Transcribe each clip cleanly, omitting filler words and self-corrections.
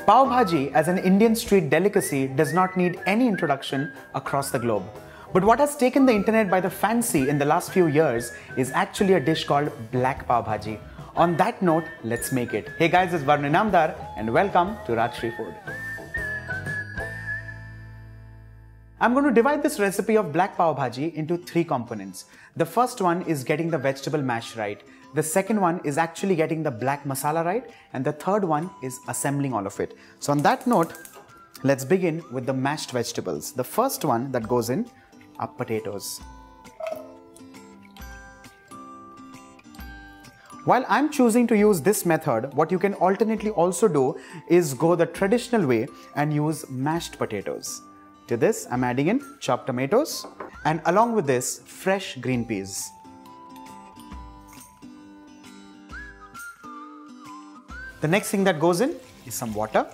Pav Bhaji as an Indian street delicacy does not need any introduction across the globe. But what has taken the internet by the fancy in the last few years is actually a dish called Black Pav Bhaji. On that note, let's make it. Hey guys, it's Varun Inamdar and welcome to Rajshri Food. I'm going to divide this recipe of Black Pav Bhaji into three components. The first one is getting the vegetable mash right. The second one is actually getting the black masala right. And the third one is assembling all of it. So on that note, let's begin with the mashed vegetables. The first one that goes in are potatoes. While I'm choosing to use this method, what you can alternately also do is go the traditional way and use mashed potatoes. To this, I'm adding in chopped tomatoes and along with this, fresh green peas. The next thing that goes in is some water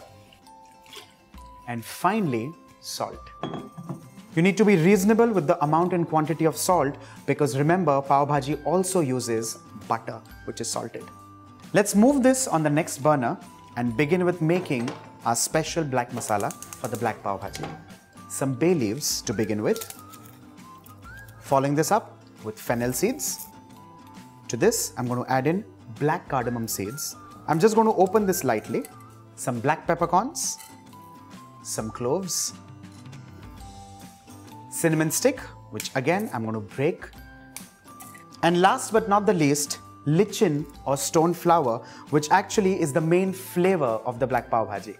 and finally, salt. You need to be reasonable with the amount and quantity of salt because remember, Pav Bhaji also uses butter, which is salted. Let's move this on the next burner and begin with making our special black masala for the Black Pav Bhaji. Some bay leaves to begin with. Following this up with fennel seeds. To this, I'm going to add in black cardamom seeds. I'm just going to open this lightly. Some black peppercorns, some cloves, cinnamon stick, which again I'm going to break. And last but not the least, lichin or stone flour, which actually is the main flavor of the Black Pav Bhaji.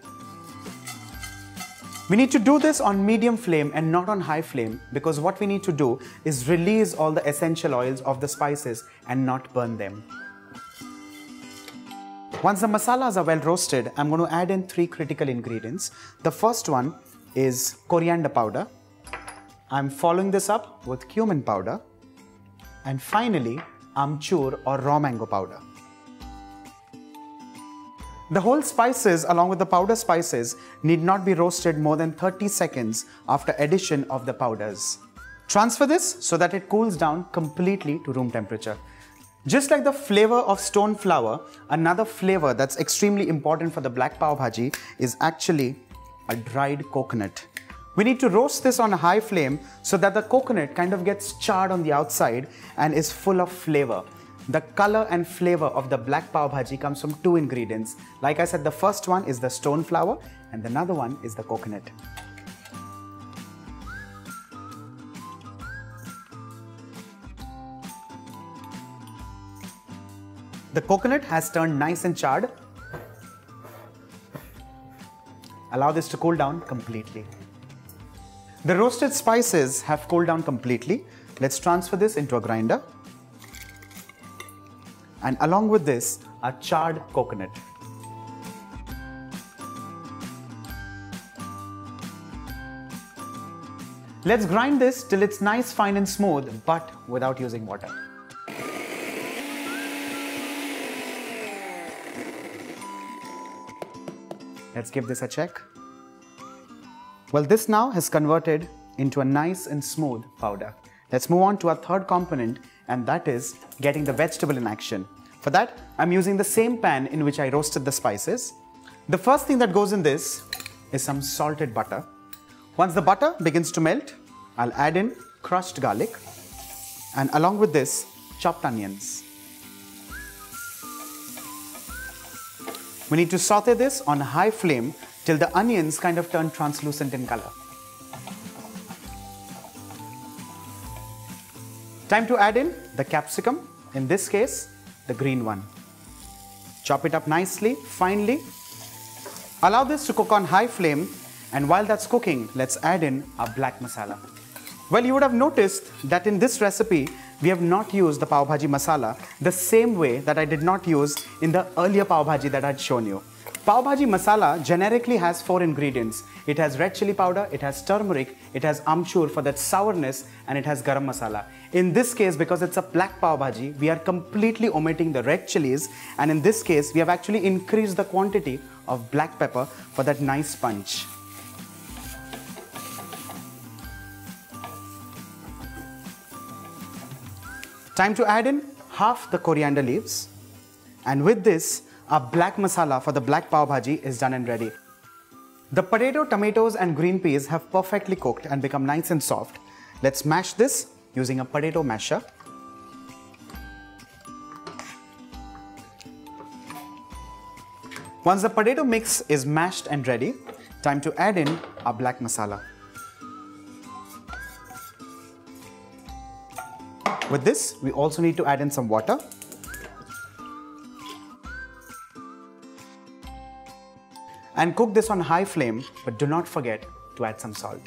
We need to do this on medium flame and not on high flame because what we need to do is release all the essential oils of the spices and not burn them. Once the masalas are well roasted, I'm going to add in three critical ingredients. The first one is coriander powder. I'm following this up with cumin powder. And finally, Amchur or raw mango powder. The whole spices along with the powder spices need not be roasted more than 30 seconds after addition of the powders. Transfer this so that it cools down completely to room temperature. Just like the flavor of stone flour, another flavor that's extremely important for the Black Pav Bhaji is actually a dried coconut. We need to roast this on a high flame so that the coconut kind of gets charred on the outside and is full of flavor. The color and flavor of the Black Pav Bhaji comes from two ingredients. Like I said, the first one is the stone flour and another one is the coconut. The coconut has turned nice and charred. Allow this to cool down completely. The roasted spices have cooled down completely. Let's transfer this into a grinder. And along with this, a charred coconut. Let's grind this till it's nice, fine and smooth, but without using water. Let's give this a check. Well, this now has converted into a nice and smooth powder. Let's move on to our third component, and that is getting the vegetable in action. For that, I'm using the same pan in which I roasted the spices. The first thing that goes in this is some salted butter. Once the butter begins to melt, I'll add in crushed garlic and along with this, chopped onions. We need to saute this on a high flame till the onions kind of turn translucent in color. Time to add in the capsicum, in this case, the green one. Chop it up nicely, finely. Allow this to cook on high flame, and while that's cooking, let's add in our black masala. Well, you would have noticed that in this recipe, we have not used the Pav Bhaji masala the same way that I did not use in the earlier Pav Bhaji that I'd shown you. Pav Bhaji masala generically has 4 ingredients. It has red chili powder, it has turmeric, it has amchur for that sourness, and it has garam masala. In this case, because it's a Black Pav Bhaji, we are completely omitting the red chilies, and in this case, we have actually increased the quantity of black pepper for that nice punch. Time to add in half the coriander leaves, and with this, our black masala for the Black Pav Bhaji is done and ready. The potato, tomatoes and green peas have perfectly cooked and become nice and soft. Let's mash this using a potato masher. Once the potato mix is mashed and ready, time to add in our black masala. With this, we also need to add in some water. And cook this on high flame, but do not forget to add some salt.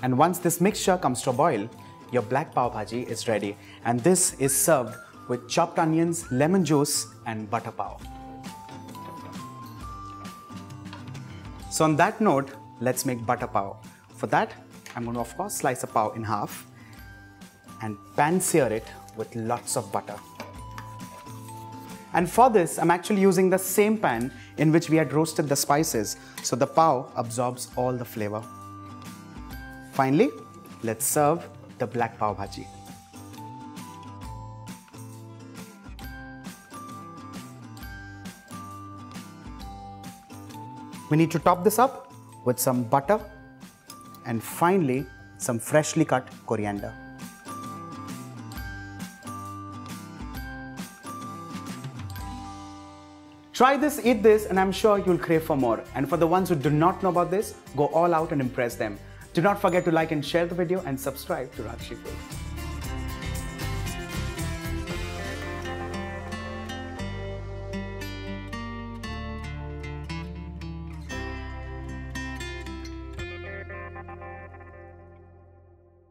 And once this mixture comes to a boil, your black pav bhaji is ready. And this is served with chopped onions, lemon juice and butter pav. So on that note, let's make butter pav. For that, I'm going to of course slice a pav in half and pan sear it with lots of butter. And for this, I'm actually using the same pan in which we had roasted the spices, so the pav absorbs all the flavor. Finally, let's serve the black pav bhaji. We need to top this up with some butter and finally some freshly cut coriander. Try this, eat this, and I'm sure you'll crave for more. And for the ones who do not know about this, go all out and impress them. Do not forget to like and share the video and subscribe to Rajshri Food.